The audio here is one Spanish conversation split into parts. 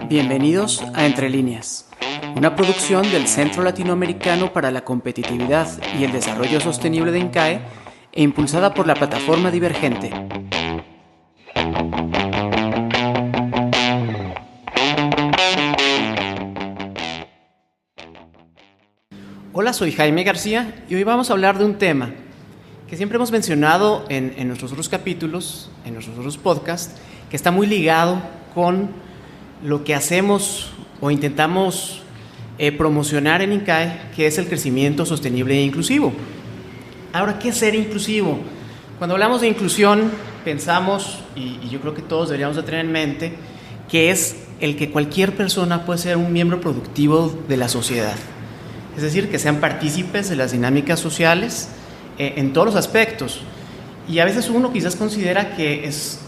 Bienvenidos a Entre Líneas, una producción del Centro Latinoamericano para la Competitividad y el Desarrollo Sostenible de INCAE e impulsada por la plataforma Divergente. Hola, soy Jaime García y hoy vamos a hablar de un tema que siempre hemos mencionado en nuestros otros capítulos, en nuestros otros podcasts, que está muy ligado con lo que hacemos o intentamos promocionar en INCAE, que es el crecimiento sostenible e inclusivo. Ahora, ¿qué es ser inclusivo? Cuando hablamos de inclusión, pensamos, y yo creo que todos deberíamos de tener en mente, que es el que cualquier persona puede ser un miembro productivo de la sociedad. Es decir, que sean partícipes de las dinámicas sociales en todos los aspectos. Y a veces uno quizás considera que es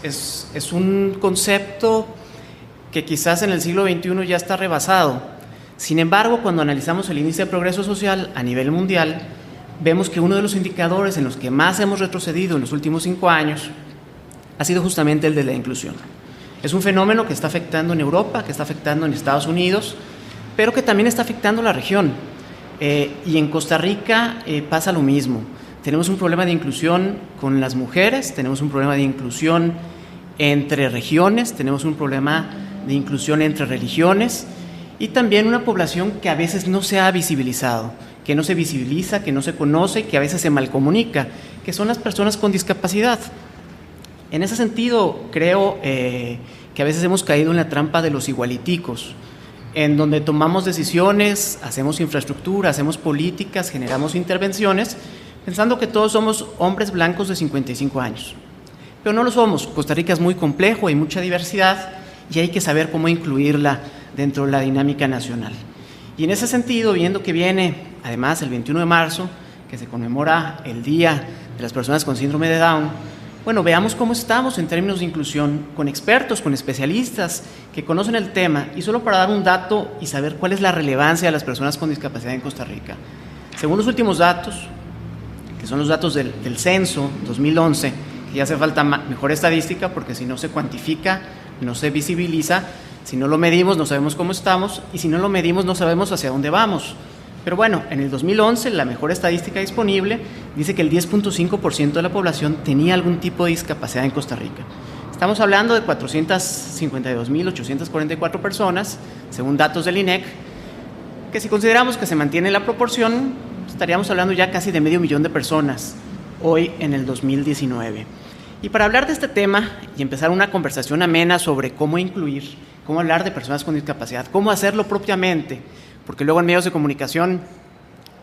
un concepto que quizás en el siglo XXI ya está rebasado. Sin embargo, cuando analizamos el índice de progreso social a nivel mundial, vemos que uno de los indicadores en los que más hemos retrocedido en los últimos 5 años ha sido justamente el de la inclusión. Es un fenómeno que está afectando en Europa, que está afectando en Estados Unidos, pero que también está afectando a la región. Y en Costa Rica pasa lo mismo. Tenemos un problema de inclusión con las mujeres, tenemos un problema de inclusión entre regiones, tenemos un problema de inclusión entre religiones y también una población que a veces no se ha visibilizado, que no se visibiliza, que no se conoce, que a veces se malcomunica, que son las personas con discapacidad. En ese sentido, creo que a veces hemos caído en la trampa de los igualiticos, en donde tomamos decisiones, hacemos infraestructura, hacemos políticas, generamos intervenciones, pensando que todos somos hombres blancos de 55 años. Pero no lo somos. Costa Rica es muy complejo, hay mucha diversidad y hay que saber cómo incluirla dentro de la dinámica nacional. Y en ese sentido, viendo que viene, además, el 21 de marzo, que se conmemora el Día de las Personas con Síndrome de Down, bueno, veamos cómo estamos en términos de inclusión, con expertos, con especialistas que conocen el tema, y solo para dar un dato y saber cuál es la relevancia de las personas con discapacidad en Costa Rica. Según los últimos datos, que son los datos del censo 2011, que ya hace falta mejor estadística, porque si no se cuantifica, no se visibiliza, si no lo medimos no sabemos cómo estamos, y si no lo medimos no sabemos hacia dónde vamos. Pero bueno, en el 2011 la mejor estadística disponible dice que el 10.5% de la población tenía algún tipo de discapacidad en Costa Rica. Estamos hablando de 452.844 personas, según datos del INEC, que si consideramos que se mantiene la proporción, estaríamos hablando ya casi de 500.000 de personas hoy en el 2019. Y para hablar de este tema y empezar una conversación amena sobre cómo incluir, cómo hablar de personas con discapacidad, cómo hacerlo propiamente, porque luego en medios de comunicación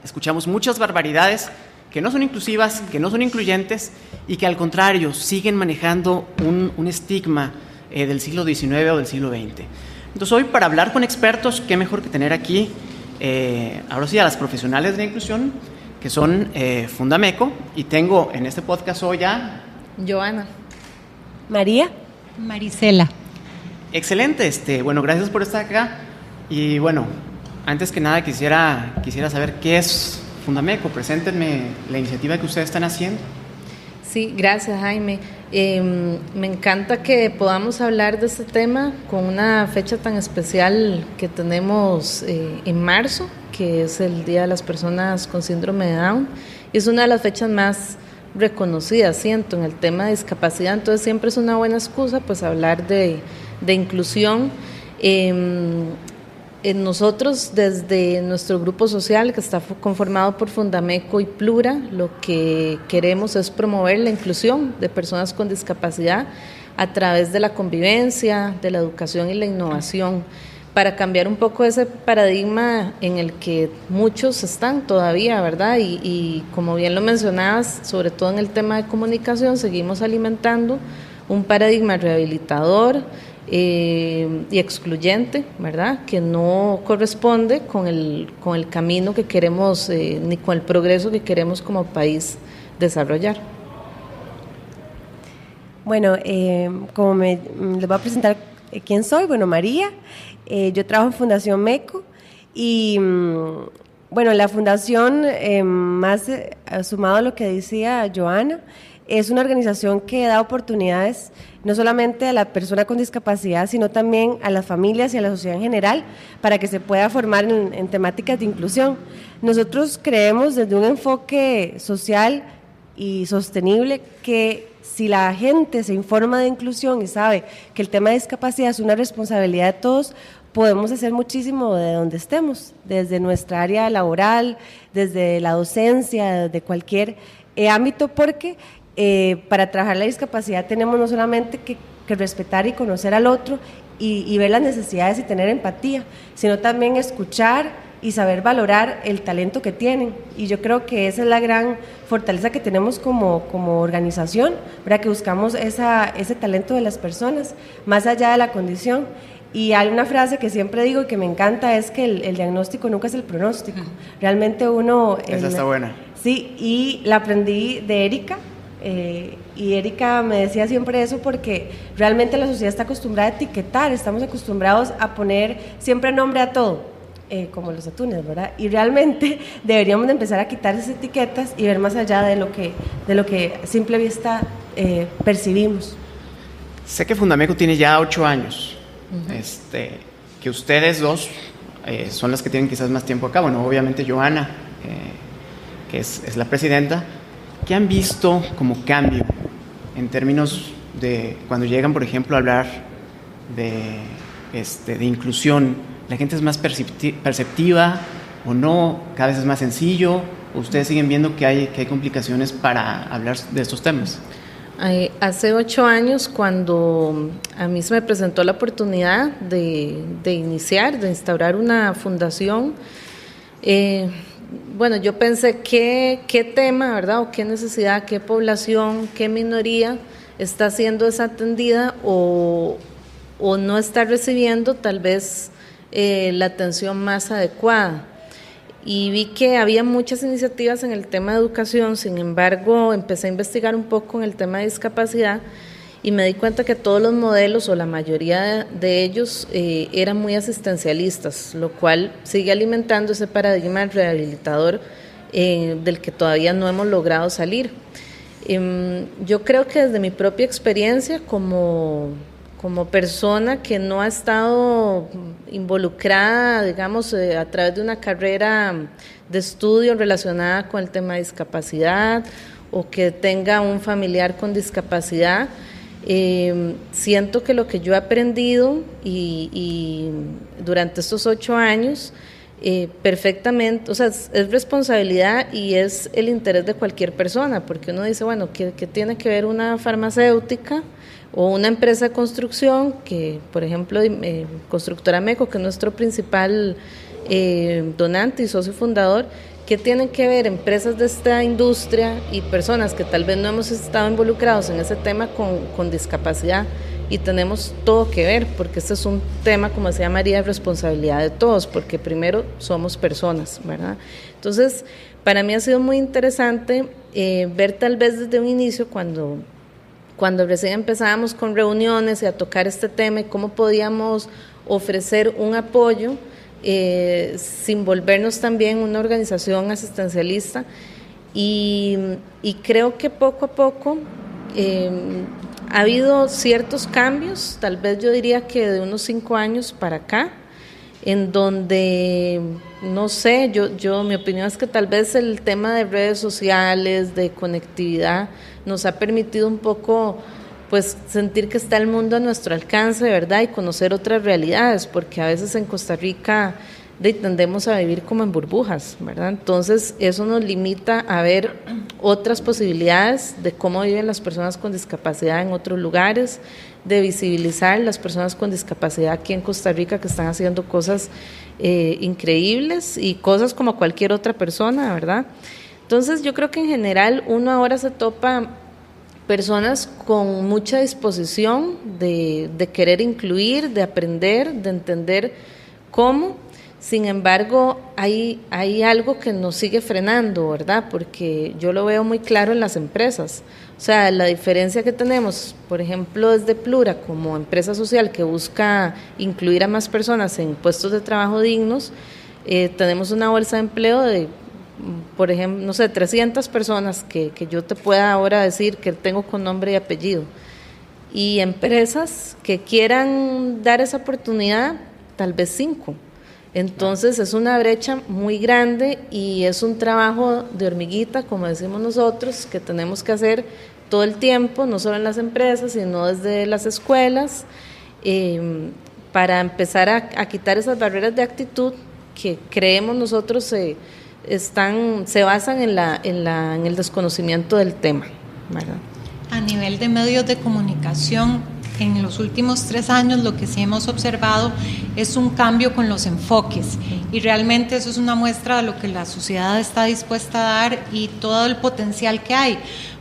escuchamos muchas barbaridades que no son inclusivas, que no son incluyentes y que al contrario siguen manejando un estigma del siglo XIX o del siglo XX. Entonces hoy, para hablar con expertos, qué mejor que tener aquí ahora sí a las profesionales de la inclusión, que son Fundameco, y tengo en este podcast hoy a Joana, María, Marisela. Excelente, bueno, gracias por estar acá. Y bueno, antes que nada quisiera saber qué es Fundameco. Preséntenme la iniciativa que ustedes están haciendo. Sí, gracias Jaime. Me encanta que podamos hablar de este tema con una fecha tan especial que tenemos en marzo, que es el Día de las Personas con Síndrome de Down, y es una de las fechas más reconocidas, siento, en el tema de discapacidad. Entonces siempre es una buena excusa pues hablar de inclusión. Nosotros, desde nuestro grupo social, que está conformado por Fundameco y Plura, lo que queremos es promover la inclusión de personas con discapacidad a través de la convivencia, de la educación y la innovación, para cambiar un poco ese paradigma en el que muchos están todavía, ¿verdad? Y como bien lo mencionabas, sobre todo en el tema de comunicación, seguimos alimentando un paradigma rehabilitador y excluyente, ¿verdad?, que no corresponde con el camino que queremos, ni con el progreso que queremos como país desarrollar. Bueno, como les voy a presentar quién soy. Bueno, María, yo trabajo en Fundación MECO y bueno, la fundación, más sumado a lo que decía Joana, es una organización que da oportunidades no solamente a la persona con discapacidad, sino también a las familias y a la sociedad en general, para que se pueda formar en temáticas de inclusión. Nosotros creemos desde un enfoque social y sostenible que si la gente se informa de inclusión y sabe que el tema de discapacidad es una responsabilidad de todos, podemos hacer muchísimo de donde estemos, desde nuestra área laboral, desde la docencia, desde cualquier ámbito, porque para trabajar la discapacidad tenemos no solamente que respetar y conocer al otro y ver las necesidades y tener empatía, sino también escuchar y saber valorar el talento que tienen. Y yo creo que esa es la gran fortaleza que tenemos como organización, ¿verdad? Que buscamos ese talento de las personas, más allá de la condición. Y hay una frase que siempre digo y que me encanta, es que el diagnóstico nunca es el pronóstico. Realmente uno... Esa está buena. Sí, y la aprendí de Erika, y Erika me decía siempre eso porque realmente la sociedad está acostumbrada a etiquetar, estamos acostumbrados a poner siempre nombre a todo, como los atunes, ¿verdad? Y realmente deberíamos de empezar a quitar esas etiquetas y ver más allá de lo que a simple vista percibimos. Sé que Fundameco tiene ya 8 años. Que ustedes dos son las que tienen quizás más tiempo acá. Bueno, obviamente Joana, que es la presidenta. ¿Qué han visto como cambio en términos de cuando llegan, por ejemplo, a hablar de inclusión? ¿La gente es más perceptiva o no? ¿Cada vez es más sencillo? ¿O ustedes siguen viendo que hay complicaciones para hablar de estos temas? Hace 8 años, cuando a mí se me presentó la oportunidad de instaurar una fundación, bueno, yo pensé qué tema, ¿verdad? O qué necesidad, qué población, qué minoría está siendo desatendida o no está recibiendo tal vez la atención más adecuada. Y vi que había muchas iniciativas en el tema de educación. Sin embargo, empecé a investigar un poco en el tema de discapacidad y me di cuenta que todos los modelos o la mayoría de ellos eran muy asistencialistas, lo cual sigue alimentando ese paradigma rehabilitador del que todavía no hemos logrado salir. Yo creo que desde mi propia experiencia como persona que no ha estado involucrada, digamos, a través de una carrera de estudio relacionada con el tema de discapacidad o que tenga un familiar con discapacidad, siento que lo que yo he aprendido y durante estos 8 años, perfectamente, o sea, es responsabilidad y es el interés de cualquier persona, porque uno dice, bueno, ¿qué tiene que ver una farmacéutica o una empresa de construcción, que por ejemplo Constructora Meco, que es nuestro principal donante y socio fundador? ¿Qué tienen que ver empresas de esta industria y personas que tal vez no hemos estado involucrados en ese tema con discapacidad? Y tenemos todo que ver, porque este es un tema, como decía María, de responsabilidad de todos, porque primero somos personas, ¿verdad? Entonces, para mí ha sido muy interesante ver tal vez desde un inicio, cuando recién empezábamos con reuniones y a tocar este tema y cómo podíamos ofrecer un apoyo sin volvernos también una organización asistencialista, y creo que poco a poco ha habido ciertos cambios, tal vez yo diría que de unos 5 años para acá, en donde, no sé, mi opinión es que tal vez el tema de redes sociales, de conectividad, nos ha permitido un poco, pues, sentir que está el mundo a nuestro alcance, ¿verdad? Y conocer otras realidades, porque a veces en Costa Rica tendemos a vivir como en burbujas, ¿verdad? Entonces eso nos limita a ver otras posibilidades de cómo viven las personas con discapacidad en otros lugares, de visibilizar las personas con discapacidad aquí en Costa Rica, que están haciendo cosas increíbles y cosas como cualquier otra persona, ¿verdad? Entonces yo creo que en general uno ahora se topa personas con mucha disposición de querer incluir, de aprender, de entender cómo. Sin embargo, hay algo que nos sigue frenando, ¿verdad? Porque yo lo veo muy claro en las empresas. O sea, la diferencia que tenemos, por ejemplo, desde Plura, como empresa social que busca incluir a más personas en puestos de trabajo dignos, tenemos una bolsa de empleo de por ejemplo, no sé, 300 personas que yo te pueda ahora decir que tengo con nombre y apellido. Y empresas que quieran dar esa oportunidad, tal vez 5. Entonces es una brecha muy grande y es un trabajo de hormiguita, como decimos nosotros, que tenemos que hacer todo el tiempo, no solo en las empresas, sino desde las escuelas, para empezar a quitar esas barreras de actitud que creemos nosotros se basan en el desconocimiento del tema, ¿verdad? A nivel de medios de comunicación, en los últimos 3 años lo que sí hemos observado es un cambio con los enfoques, y realmente eso es una muestra de lo que la sociedad está dispuesta a dar y todo el potencial que hay,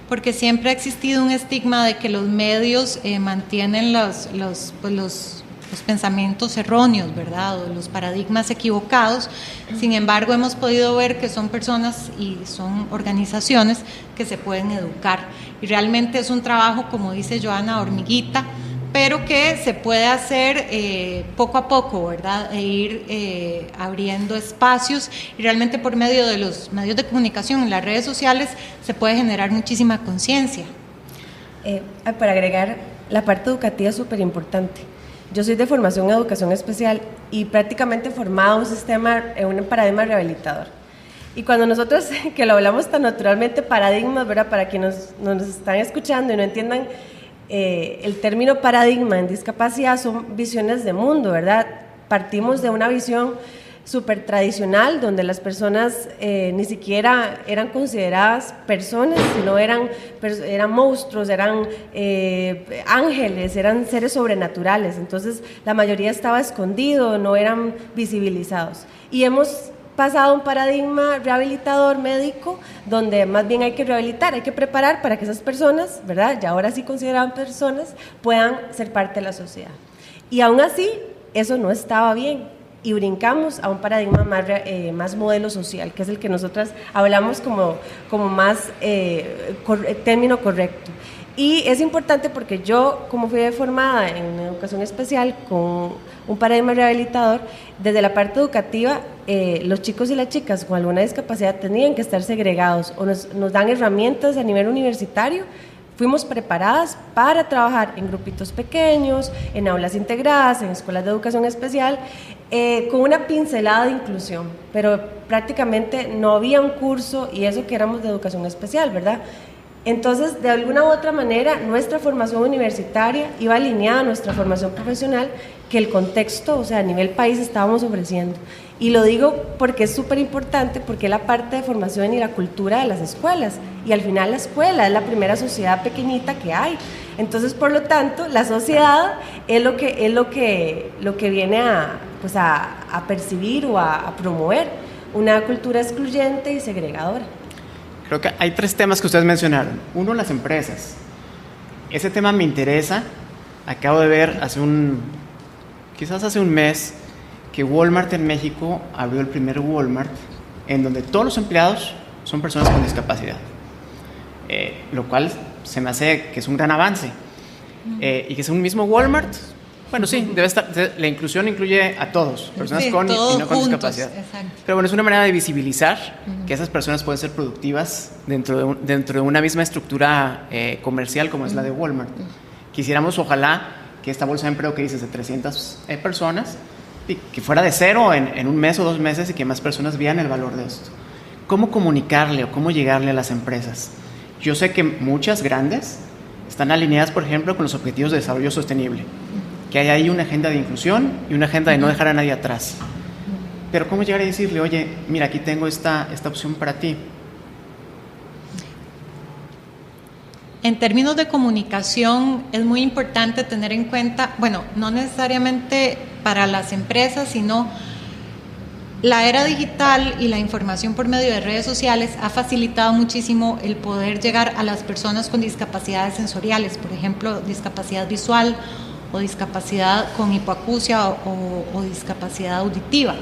porque siempre ha existido un estigma de que los medios mantienen los pensamientos erróneos, ¿verdad? O los paradigmas equivocados. Sin embargo, hemos podido ver que son personas y son organizaciones que se pueden educar, y realmente es un trabajo, como dice Joana, hormiguita, pero que se puede hacer poco a poco, ¿verdad? E ir abriendo espacios, y realmente por medio de los medios de comunicación, en las redes sociales, se puede generar muchísima conciencia. Para agregar, la parte educativa es súper importante. Yo soy de formación en educación especial y prácticamente formada en un paradigma rehabilitador. Y cuando nosotros, que lo hablamos tan naturalmente, paradigmas, ¿verdad? Para quienes nos están escuchando y no entiendan el término paradigma en discapacidad, son visiones de mundo, ¿verdad? Partimos de una visión súper tradicional, donde las personas ni siquiera eran consideradas personas, sino eran monstruos, eran ángeles, eran seres sobrenaturales. Entonces la mayoría estaba escondido, no eran visibilizados. Y hemos pasado a un paradigma rehabilitador médico, donde más bien hay que rehabilitar, hay que preparar para que esas personas, ¿verdad?, ya ahora sí consideraban personas, puedan ser parte de la sociedad. Y aún así, eso no estaba bien, y brincamos a un paradigma más modelo social, que es el que nosotras hablamos como más término correcto. Y es importante porque yo, como fui formada en educación especial con un paradigma rehabilitador, desde la parte educativa, los chicos y las chicas con alguna discapacidad tenían que estar segregados, o nos dan herramientas a nivel universitario. Fuimos preparadas para trabajar en grupitos pequeños, en aulas integradas, en escuelas de educación especial, con una pincelada de inclusión, pero prácticamente no había un curso, y eso que éramos de educación especial, ¿verdad? Entonces, de alguna u otra manera, nuestra formación universitaria iba alineada a nuestra formación profesional, que el contexto, o sea, a nivel país, estábamos ofreciendo. Y lo digo porque es súper importante, porque es la parte de formación y la cultura de las escuelas, y al final la escuela es la primera sociedad pequeñita que hay. Entonces, por lo tanto, la sociedad es lo que viene a percibir o a promover una cultura excluyente y segregadora. Creo que hay 3 temas que ustedes mencionaron. Uno, las empresas. Ese tema me interesa. Acabo de ver quizás hace un mes, que Walmart en México abrió el primer Walmart en donde todos los empleados son personas con discapacidad, lo cual se me hace que es un gran avance. Y que es un mismo Walmart. Bueno, sí, debe estar, la inclusión incluye a todos, personas con y no con discapacidad. Exacto. Pero bueno, es una manera de visibilizar que esas personas pueden ser productivas dentro de una misma estructura comercial como es la de Walmart. Quisiéramos, ojalá, que esta bolsa de empleo que dices de 300 personas, y que fuera de 0 en un mes o 2 meses, y que más personas vean el valor de esto. ¿Cómo comunicarle o cómo llegarle a las empresas? Yo sé que muchas grandes están alineadas, por ejemplo, con los Objetivos de Desarrollo Sostenible, que hay ahí una agenda de inclusión y una agenda de no dejar a nadie atrás. Pero ¿cómo llegar a decirle, oye, mira, aquí tengo esta opción para ti? En términos de comunicación, es muy importante tener en cuenta, bueno, no necesariamente para las empresas, sino la era digital y la información por medio de redes sociales ha facilitado muchísimo el poder llegar a las personas con discapacidades sensoriales, por ejemplo, discapacidad visual o discapacidad con hipoacusia o discapacidad auditiva.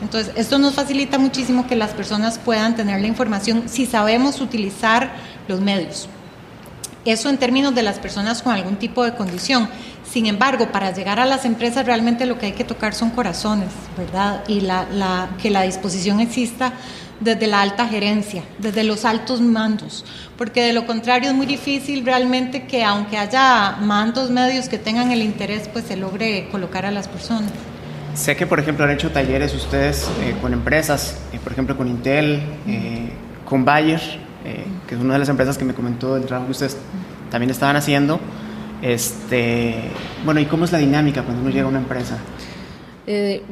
Entonces, esto nos facilita muchísimo que las personas puedan tener la información si sabemos utilizar los medios. Eso en términos de las personas con algún tipo de condición. Sin embargo, para llegar a las empresas realmente lo que hay que tocar son corazones, ¿verdad? Y que la disposición exista desde la alta gerencia, desde los altos mandos, porque de lo contrario es muy difícil realmente que aunque haya mandos medios que tengan el interés, pues se logre colocar a las personas. Sé que, por ejemplo, han hecho talleres ustedes con empresas, por ejemplo, con Intel, con Bayer, que es una de las empresas que me comentó el trabajo que ustedes también estaban haciendo. Bueno, ¿y cómo es la dinámica cuando uno llega a una empresa?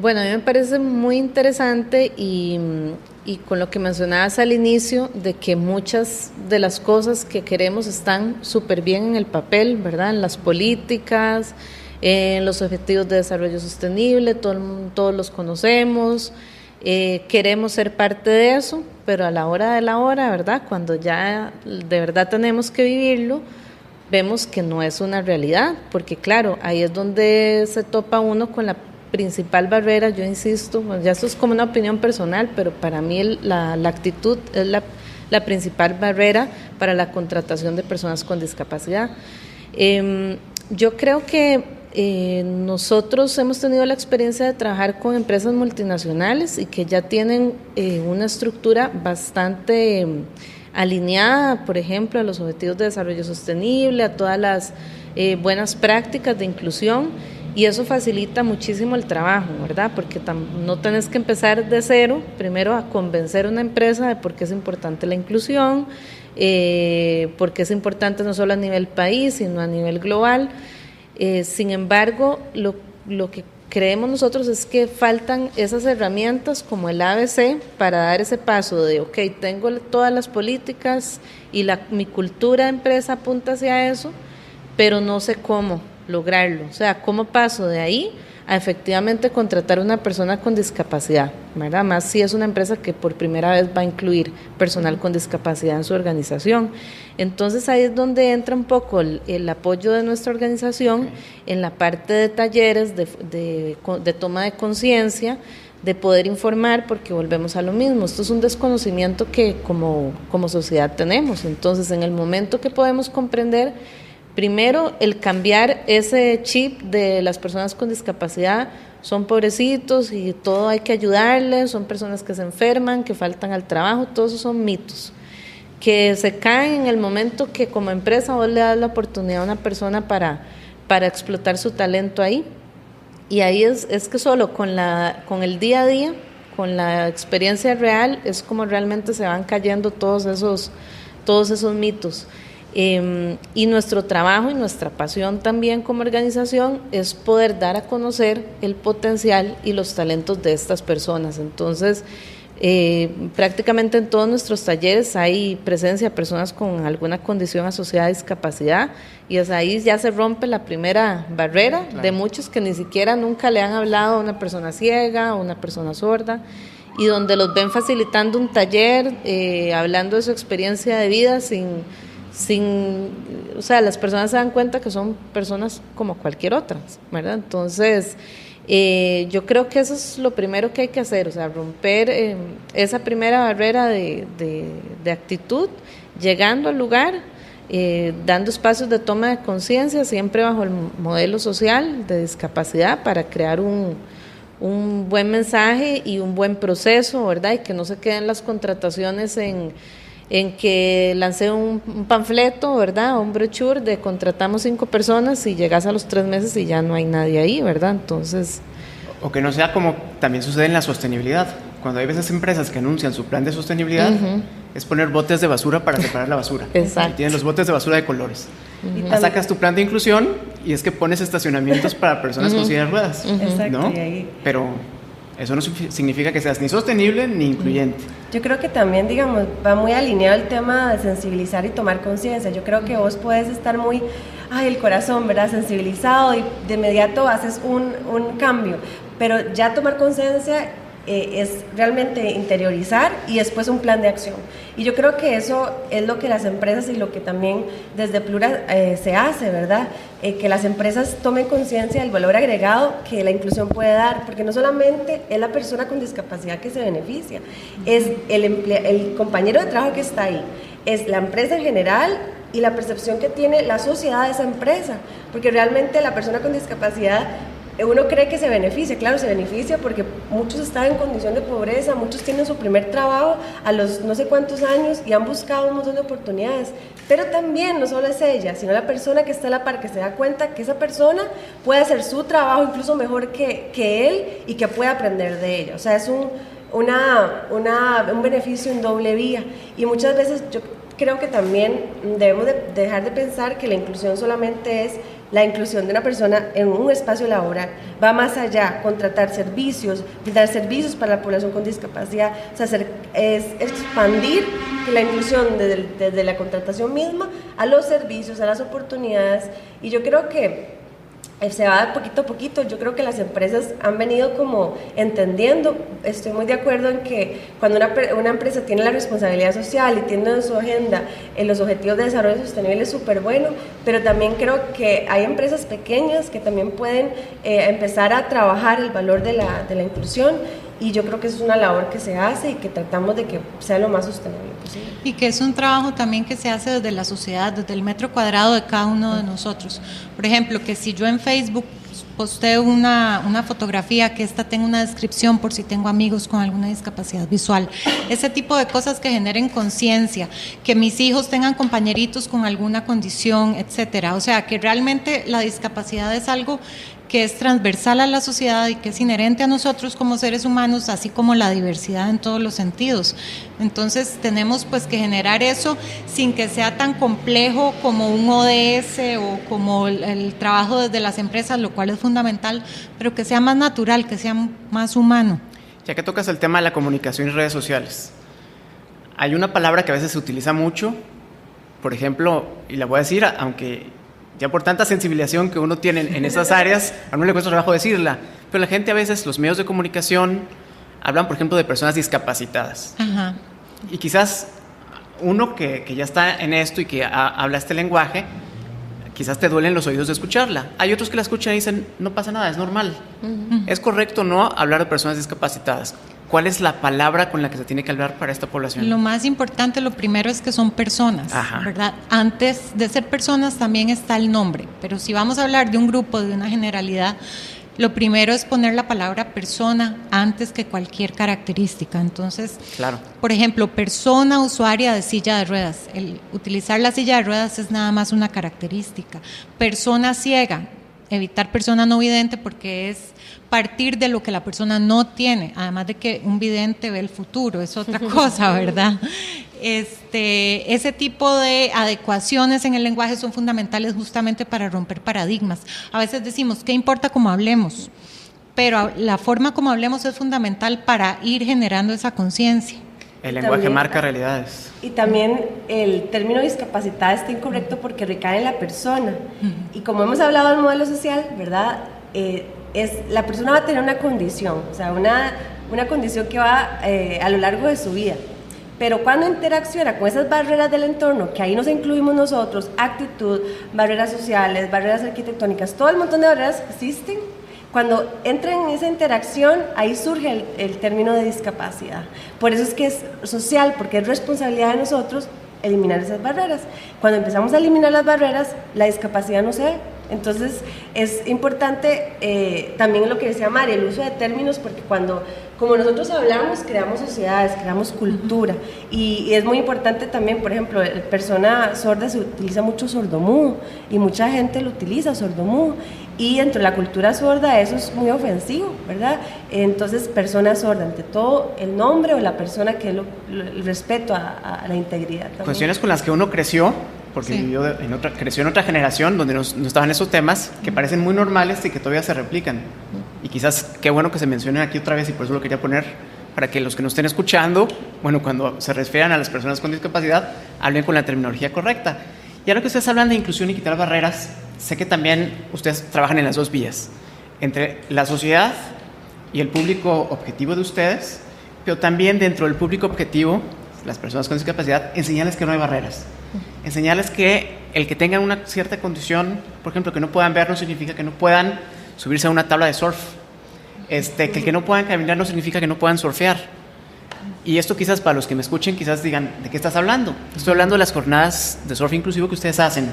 Bueno, a mí me parece muy interesante y con lo que mencionabas al inicio, de que muchas de las cosas que queremos están súper bien en el papel, ¿verdad? En las políticas, en los objetivos de desarrollo sostenible, todos los conocemos, queremos ser parte de eso, pero a la hora de la hora, ¿verdad? Cuando ya de verdad tenemos que vivirlo, vemos que no es una realidad, porque claro, ahí es donde se topa uno con la principal barrera. Yo insisto, ya esto es como una opinión personal, pero para mí la actitud es la principal barrera para la contratación de personas con discapacidad. Yo creo que nosotros hemos tenido la experiencia de trabajar con empresas multinacionales y que ya tienen una estructura bastante alineada, por ejemplo, a los objetivos de desarrollo sostenible, a todas las buenas prácticas de inclusión, y eso facilita muchísimo el trabajo, ¿verdad? Porque no tenés que empezar de cero, primero a convencer a una empresa de por qué es importante la inclusión, porque es importante no solo a nivel país, sino a nivel global. Sin embargo, lo que creemos nosotros es que faltan esas herramientas como el ABC para dar ese paso de, ok, tengo todas las políticas y mi cultura de empresa apunta hacia eso, pero no sé cómo lograrlo. O sea, ¿cómo paso de ahí a efectivamente contratar a una persona con discapacidad, ¿verdad? Más si es una empresa que por primera vez va a incluir personal con discapacidad en su organización. Entonces ahí es donde entra un poco el apoyo de nuestra organización en la parte de talleres, de toma de conciencia, de poder informar, porque volvemos a lo mismo. Esto es un desconocimiento que como sociedad tenemos. Entonces, en el momento que podemos comprender, primero, el cambiar ese chip de las personas con discapacidad, son pobrecitos y todo hay que ayudarles, son personas que se enferman, que faltan al trabajo, todos esos son mitos que se caen en el momento que como empresa vos le das la oportunidad a una persona para explotar su talento ahí. Y ahí es que solo con el día a día, con la experiencia real, es como realmente se van cayendo todos esos mitos. Y nuestro trabajo y nuestra pasión también como organización es poder dar a conocer el potencial y los talentos de estas personas. Entonces, prácticamente en todos nuestros talleres hay presencia de personas con alguna condición asociada a discapacidad, y es ahí ya se rompe la primera barrera, claro, de muchos que ni siquiera nunca le han hablado a una persona ciega o una persona sorda, y donde los ven facilitando un taller, hablando de su experiencia de vida o sea, las personas se dan cuenta que son personas como cualquier otra, ¿verdad? Entonces, yo creo que eso es lo primero que hay que hacer, o sea, romper esa primera barrera de actitud, llegando al lugar, dando espacios de toma de conciencia, siempre bajo el modelo social de discapacidad, para crear un buen mensaje y un buen proceso, ¿verdad? Y que no se queden las contrataciones en que lancé un panfleto, ¿verdad? Un brochure de contratamos 5 personas y llegas a los 3 meses y ya no hay nadie ahí, ¿verdad? Entonces... O que no sea como también sucede en la sostenibilidad. Cuando hay veces empresas que anuncian su plan de sostenibilidad, es poner botes de basura para separar la basura. Exacto. Y tienen los botes de basura de colores. Sacas tu plan de inclusión y es que pones estacionamientos para personas con silla de ruedas. Exacto. ¿No? Y ahí... Pero eso no significa que seas ni sostenible ni incluyente. Yo creo que también, digamos, va muy alineado el tema de sensibilizar y tomar conciencia. Yo creo que vos puedes estar muy, el corazón, ¿verdad? Sensibilizado, y de inmediato haces un cambio. Pero ya tomar conciencia es realmente interiorizar y después un plan de acción. Y yo creo que eso es lo que las empresas y lo que también desde Plura se hace, ¿verdad? Que las empresas tomen conciencia del valor agregado que la inclusión puede dar, porque no solamente es la persona con discapacidad que se beneficia, es el compañero de trabajo que está ahí, es la empresa en general y la percepción que tiene la sociedad de esa empresa, porque realmente la persona con discapacidad uno cree que se beneficia, claro, se beneficia porque muchos están en condición de pobreza, muchos tienen su primer trabajo a los no sé cuántos años y han buscado un montón de oportunidades, pero también no solo es ella, sino la persona que está a la par, que se da cuenta que esa persona puede hacer su trabajo incluso mejor que él y que puede aprender de ella, o sea, es un beneficio en doble vía, y muchas veces yo creo que también debemos de dejar de pensar que la inclusión solamente es la inclusión de una persona en un espacio laboral, va más allá, contratar servicios, brindar servicios para la población con discapacidad, o sea, es expandir la inclusión desde la contratación misma a los servicios, a las oportunidades, y yo creo que se va a dar poquito a poquito. Yo creo que las empresas han venido como entendiendo, estoy muy de acuerdo en que cuando una empresa tiene la responsabilidad social y tiene en su agenda los objetivos de desarrollo sostenible es súper bueno, pero también creo que hay empresas pequeñas que también pueden empezar a trabajar el valor de la inclusión, y yo creo que es una labor que se hace y que tratamos de que sea lo más sostenible posible. Y que es un trabajo también que se hace desde la sociedad, desde el metro cuadrado de cada uno de nosotros. Por ejemplo, que si yo en Facebook posteo una fotografía, que esta tenga una descripción por si tengo amigos con alguna discapacidad visual, ese tipo de cosas que generen conciencia, que mis hijos tengan compañeritos con alguna condición, etcétera. O sea, que realmente la discapacidad es algo que es transversal a la sociedad y que es inherente a nosotros como seres humanos, así como la diversidad en todos los sentidos. Entonces tenemos pues que generar eso sin que sea tan complejo como un ODS o como el trabajo desde las empresas, lo cual es fundamental, pero que sea más natural, que sea más humano. Ya que tocas el tema de la comunicación y redes sociales, hay una palabra que a veces se utiliza mucho, por ejemplo, y la voy a decir, aunque ya por tanta sensibilización que uno tiene en esas áreas, a uno le cuesta trabajo decirla, pero la gente a veces, los medios de comunicación, hablan, por ejemplo, de personas discapacitadas. Ajá. Y quizás uno que ya está en esto y que habla este lenguaje, quizás te duelen los oídos de escucharla. Hay otros que la escuchan y dicen, no pasa nada, es normal. Uh-huh. ¿Es correcto o no hablar de personas discapacitadas? ¿Cuál es la palabra con la que se tiene que hablar para esta población? Lo más importante, lo primero es que son personas, ¿verdad? Antes de ser personas también está el nombre, pero si vamos a hablar de un grupo, de una generalidad, lo primero es poner la palabra persona antes que cualquier característica. Entonces, claro. Por ejemplo, persona usuaria de silla de ruedas. El utilizar la silla de ruedas es nada más una característica. Persona ciega, evitar persona no vidente porque es partir de lo que la persona no tiene, además de que un vidente ve el futuro, es otra cosa, ¿verdad? Ese tipo de adecuaciones en el lenguaje son fundamentales justamente para romper paradigmas. A veces decimos, ¿qué importa cómo hablemos? Pero la forma como hablemos es fundamental para ir generando esa conciencia. El lenguaje también marca realidades. Y también el término discapacidad está incorrecto porque recae en la persona. Y como hemos hablado del modelo social, ¿verdad? La persona va a tener una condición, o sea, una condición que va a lo largo de su vida. Pero cuando interacciona con esas barreras del entorno, que ahí nos incluimos nosotros, actitud, barreras sociales, barreras arquitectónicas, todo el montón de barreras que existen, cuando entra en esa interacción, ahí surge el término de discapacidad. Por eso es que es social, porque es responsabilidad de nosotros eliminar esas barreras. Cuando empezamos a eliminar las barreras, la discapacidad no se ve. Entonces es importante también lo que decía Mari, el uso de términos, porque como nosotros hablamos, creamos sociedades, creamos cultura, y es muy importante también, por ejemplo, persona sorda se utiliza mucho sordomudo, y mucha gente lo utiliza sordomudo, y dentro de la cultura sorda eso es muy ofensivo, ¿verdad? Entonces, persona sorda, ante todo el nombre o la persona que es el respeto a la integridad también. Cuestiones con las que uno creció, porque sí, creció en otra generación donde no estaban esos temas que parecen muy normales y que todavía se replican. Y quizás qué bueno que se mencionen aquí otra vez, y por eso lo quería poner, para que los que nos estén escuchando, bueno, cuando se refieran a las personas con discapacidad, hablen con la terminología correcta. Y ahora que ustedes hablan de inclusión y quitar barreras, sé que también ustedes trabajan en las dos vías, entre la sociedad y el público objetivo de ustedes, pero también dentro del público objetivo, las personas con discapacidad, enseñarles que no hay barreras. Enseñarles que el que tengan una cierta condición, por ejemplo, que no puedan ver no significa que no puedan subirse a una tabla de surf. Que el que no puedan caminar no significa que no puedan surfear. Y esto quizás para los que me escuchen, quizás digan, ¿de qué estás hablando? Estoy hablando de las jornadas de surf inclusivo que ustedes hacen.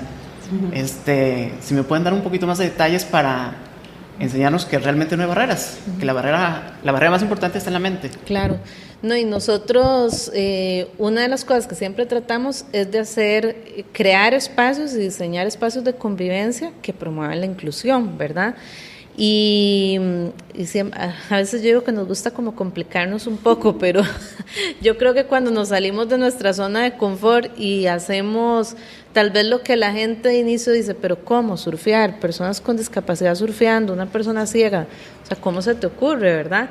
Si me pueden dar un poquito más de detalles para enseñarnos que realmente no hay barreras, que la barrera más importante está en la mente. Claro. No, y nosotros, una de las cosas que siempre tratamos es de crear espacios y diseñar espacios de convivencia que promuevan la inclusión, ¿verdad? Y siempre, a veces yo digo que nos gusta como complicarnos un poco, pero yo creo que cuando nos salimos de nuestra zona de confort y hacemos tal vez lo que la gente de inicio dice, pero ¿cómo? Surfear, personas con discapacidad surfeando, una persona ciega, o sea, ¿cómo se te ocurre, verdad?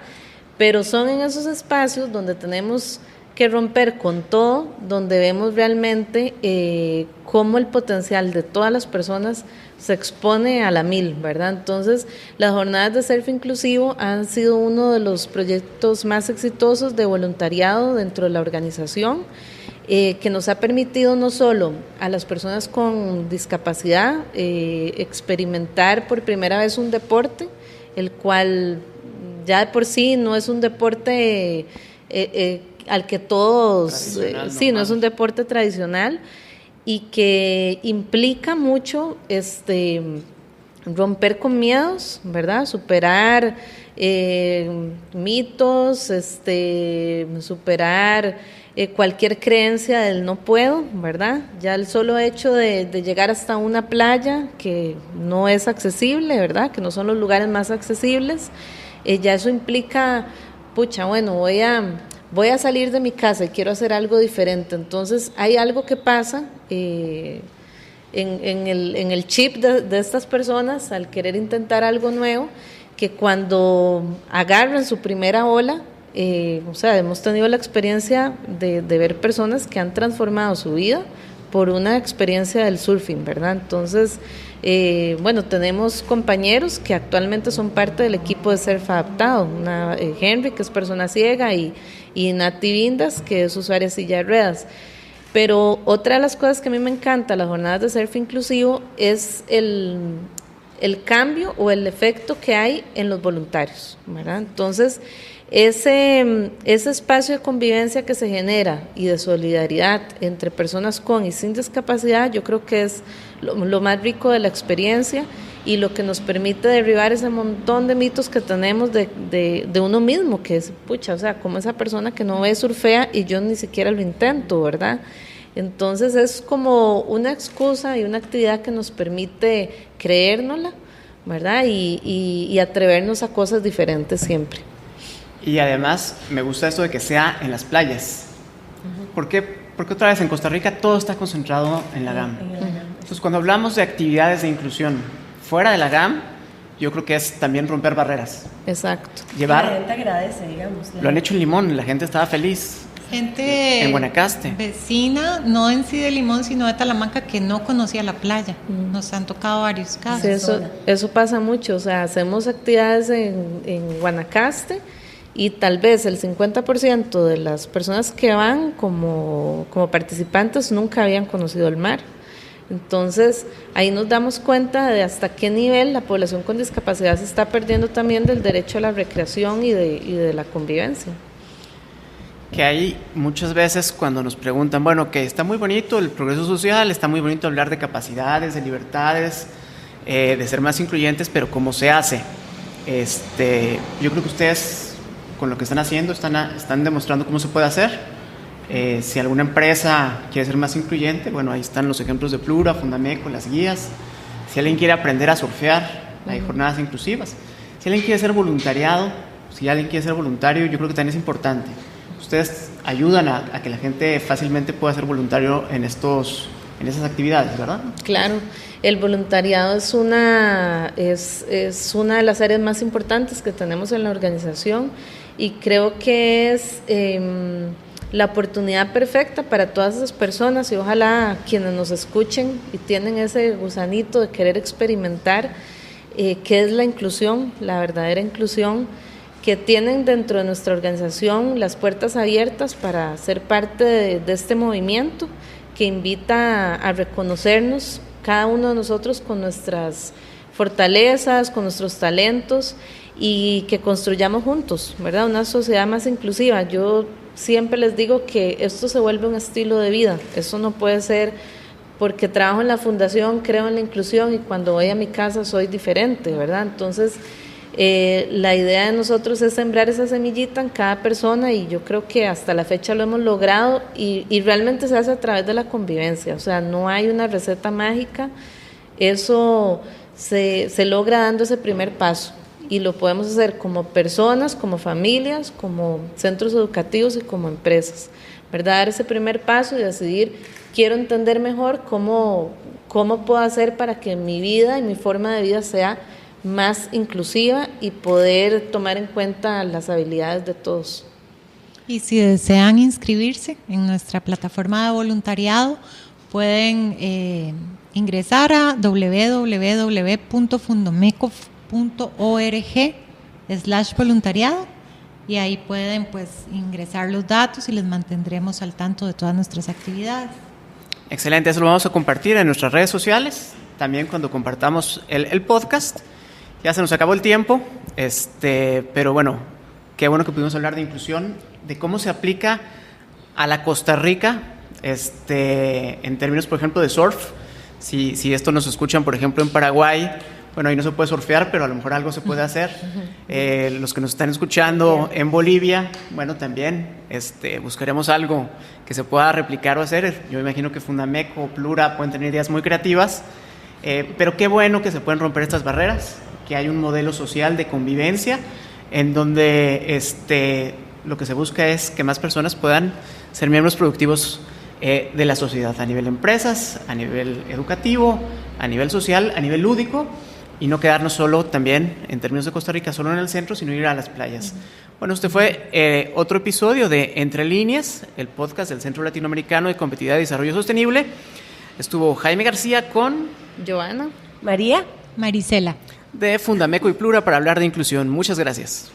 Pero son en esos espacios donde tenemos que romper con todo, donde vemos realmente cómo el potencial de todas las personas se expone a la 1000, ¿verdad? Entonces, las jornadas de surf inclusivo han sido uno de los proyectos más exitosos de voluntariado dentro de la organización, que nos ha permitido no solo a las personas con discapacidad experimentar por primera vez un deporte, el cual ya de por sí no es un deporte al que todos, no es un deporte tradicional y que implica mucho romper con miedos, ¿verdad? Superar mitos, superar cualquier creencia del no puedo, ¿verdad? Ya el solo hecho de llegar hasta una playa que no es accesible, ¿verdad? Que no son los lugares más accesibles, ya eso implica, pucha, bueno, voy a salir de mi casa y quiero hacer algo diferente. Entonces hay algo que pasa en el chip de estas personas al querer intentar algo nuevo, que cuando agarran su primera ola, hemos tenido la experiencia de ver personas que han transformado su vida por una experiencia del surfing, ¿verdad? Entonces, tenemos compañeros que actualmente son parte del equipo de Surf Adaptado, Henry, que es persona ciega, y Nati Vindas, que es usuaria de silla de ruedas. Pero otra de las cosas que a mí me encanta las jornadas de surf inclusivo es el cambio o el efecto que hay en los voluntarios, ¿verdad? Entonces, ese espacio de convivencia que se genera y de solidaridad entre personas con y sin discapacidad, yo creo que es lo más rico de la experiencia y lo que nos permite derribar ese montón de mitos que tenemos de uno mismo, que es, pucha, o sea, como esa persona que no ve surfea y yo ni siquiera lo intento, ¿verdad? Entonces es como una excusa y una actividad que nos permite creérnosla, ¿verdad? Y atrevernos a cosas diferentes siempre. Y además me gusta esto de que sea en las playas. ¿Por qué? Porque otra vez en Costa Rica todo está concentrado en la GAM. Entonces cuando hablamos de actividades de inclusión fuera de la GAM, yo creo que es también romper barreras. Exacto. La gente agradece, digamos. Lo han hecho en Limón, la gente estaba feliz. Gente en Guanacaste, vecina, no en sí de Limón, sino de Talamanca, que no conocía la playa. Nos han tocado varios casos. Sí, eso pasa mucho. O sea, hacemos actividades en Guanacaste y tal vez el 50% de las personas que van como participantes nunca habían conocido el mar. Entonces, ahí nos damos cuenta de hasta qué nivel la población con discapacidad se está perdiendo también del derecho a la recreación y de la convivencia. Que hay muchas veces cuando nos preguntan, bueno, que está muy bonito el progreso social, está muy bonito hablar de capacidades, de libertades, de ser más incluyentes, pero ¿cómo se hace? Yo creo que ustedes, con lo que están haciendo, están demostrando cómo se puede hacer. Si alguna empresa quiere ser más incluyente, bueno, ahí están los ejemplos de Plura, Fundameco, las guías. Si alguien quiere aprender a surfear, hay jornadas inclusivas. Si alguien quiere ser voluntariado, si alguien quiere ser voluntario, yo creo que también es importante. Ustedes ayudan a que la gente fácilmente pueda ser voluntario en esas actividades, ¿verdad? Claro, el voluntariado es una de las áreas más importantes que tenemos en la organización y creo que es la oportunidad perfecta para todas esas personas y ojalá quienes nos escuchen y tienen ese gusanito de querer experimentar qué es la inclusión, la verdadera inclusión, que tienen dentro de nuestra organización las puertas abiertas para ser parte de este movimiento que invita a reconocernos cada uno de nosotros con nuestras fortalezas, con nuestros talentos y que construyamos juntos, ¿verdad? Una sociedad más inclusiva. Yo siempre les digo que esto se vuelve un estilo de vida, eso no puede ser porque trabajo en la fundación, creo en la inclusión y cuando voy a mi casa soy diferente, ¿verdad? Entonces, la idea de nosotros es sembrar esa semillita en cada persona y yo creo que hasta la fecha lo hemos logrado y realmente se hace a través de la convivencia, o sea, no hay una receta mágica, eso se logra dando ese primer paso y lo podemos hacer como personas, como familias, como centros educativos y como empresas, ¿verdad? Dar ese primer paso y decidir, quiero entender mejor cómo puedo hacer para que mi vida y mi forma de vida sea más inclusiva y poder tomar en cuenta las habilidades de todos. Y si desean inscribirse en nuestra plataforma de voluntariado, pueden ingresar a www.fundomeco.org/voluntariado y ahí pueden pues ingresar los datos y les mantendremos al tanto de todas nuestras actividades. Excelente, eso lo vamos a compartir en nuestras redes sociales, también cuando compartamos el podcast. Ya se nos acabó el tiempo, pero bueno, qué bueno que pudimos hablar de inclusión, de cómo se aplica a la Costa Rica, en términos, por ejemplo, de surf. Si esto nos escuchan, por ejemplo, en Paraguay, bueno, ahí no se puede surfear, pero a lo mejor algo se puede hacer. Los que nos están escuchando en Bolivia, bueno, también buscaremos algo que se pueda replicar o hacer. Yo imagino que Fundameco o Plura pueden tener ideas muy creativas, pero qué bueno que se pueden romper estas barreras, que hay un modelo social de convivencia en donde lo que se busca es que más personas puedan ser miembros productivos de la sociedad, a nivel empresas, a nivel educativo, a nivel social, a nivel lúdico, y no quedarnos solo también, en términos de Costa Rica, solo en el centro, sino ir a las playas. Bueno, este fue otro episodio de Entre Líneas, el podcast del Centro Latinoamericano de Competitividad y Desarrollo Sostenible. Estuvo Jaime García con Joana, María, Marisela, de Fundameco y Plura para hablar de inclusión. Muchas gracias.